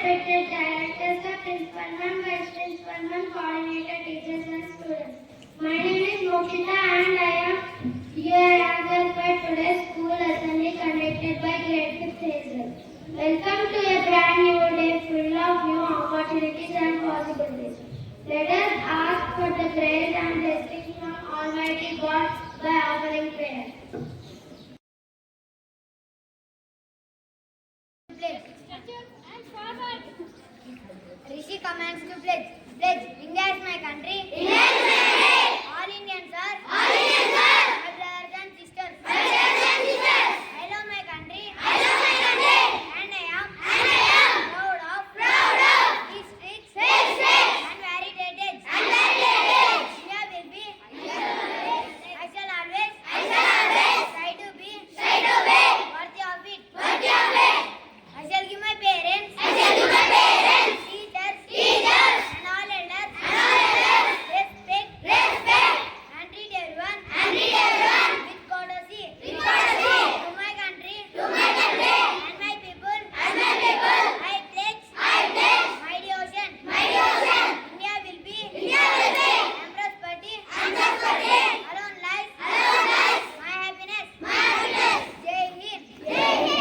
respected directors, the principal, vice principal, coordinator, teachers and students. My name is Mokshita and I am here as for today's school assembly conducted by Grade V Hazel. Welcome to a brand new day full of new opportunities and possibilities. Let us ask for the grace and blessing from Almighty God by offering prayer. Rishi commands to pledge. Pledge. India is my country. India is my country. All Indians are. All Indians are. My brothers and sisters. My brothers and sisters. I love my country. I love my country. And I am. And I am. Proud of. Proud of. Districts. Districts. And varieties. And varieties. India will be. India will be. I shall always. I shall always. Try to be. Try to be. Worthy of it. Worthy of it. I shall give my parents. I shall give my parents. Teachers. Teachers. And all elders. And all elders. Respect. Respect. And treat everyone. And treat everyone. With courtesy. With courtesy. To my country. To my country. And my people. And my people. I pledge. I pledge. Mighty ocean. Mighty ocean. India will be. India will be. Empress party. Empress party. Alone lies. Alone lies. My happiness. My happiness. Jai Hind. Jai Hind.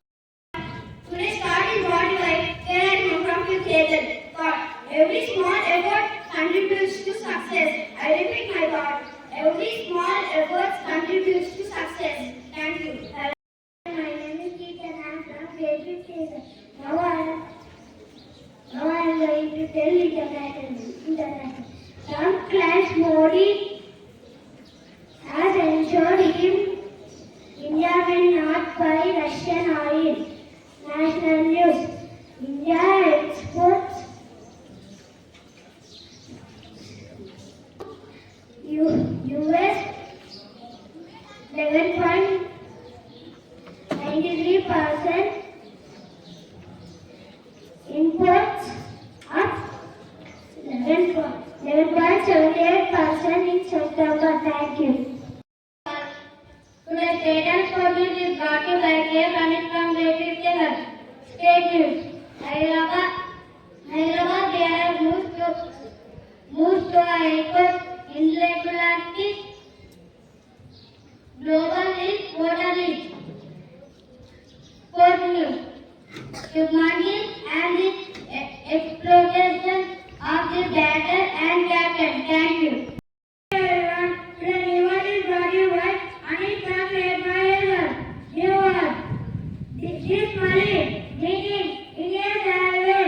Today's start is what you like. Here I come from the Hazel. Thought. Every small effort contributes to success. I repeat my thought. Every small effort contributes to success. Thank you. My name is Keith and I am from Grade V Hazel. Now I am going to tell international. Some class Modi has ensured India will not buy Russian oil. National news. India exports US 11.93%, imports up 11.78% in September. Thank you. Today's latest produce is brought to you by Care coming from Grade V Hazel. State news. Hyderabad, they have moved to a airport irregularities. Global list, water list. Sport news. Submarine and the exploitation of the batter and captain. Thank you. Everyone, today new word is brought to you by Anil from Grade V Hazel. New word. This money, meaning Indian salary.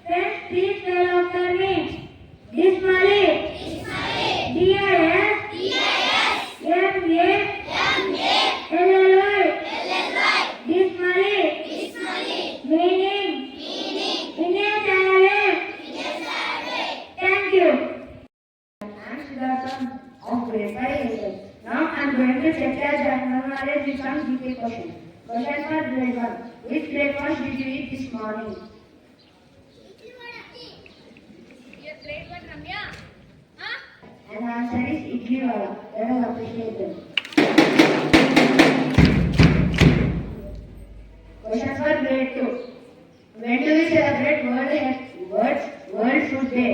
Friends, please spell after me. This money. D-I-S. M-A-L-L-Y. This money. Meaning. Indian salary. Thank you. I'm Siddhartha of Grade V Hazel. Now I'm going to check your general knowledge with some GK questions. Question for grade 1. Which breakfast did you eat this morning? Grade 1 Ramya. And the answer is idli vada. Let us appreciate them. Question for grade 2. When do we celebrate World Food Day?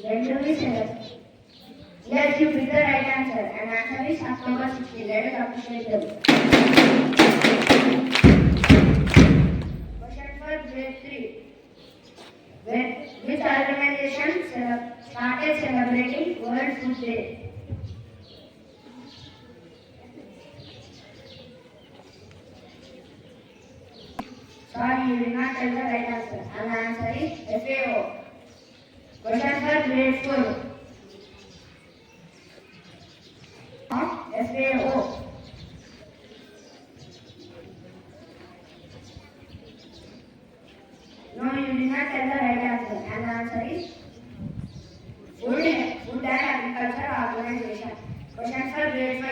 When do we celebrate? Yes, you picked the right answer. And answer is October 16. Let us appreciate them. Question for grade 3. Which organization started celebrating World Food Day? Sorry, you did not tell the right answer. And the answer is FAO. Question for grade 4. FAO. No, you did not tell the right answer. And the answer is Food and Agriculture Organization. Question for grade 5.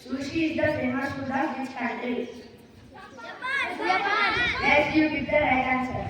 Sushi is the famous food of which country? Japan. Yes, you picked the right answer.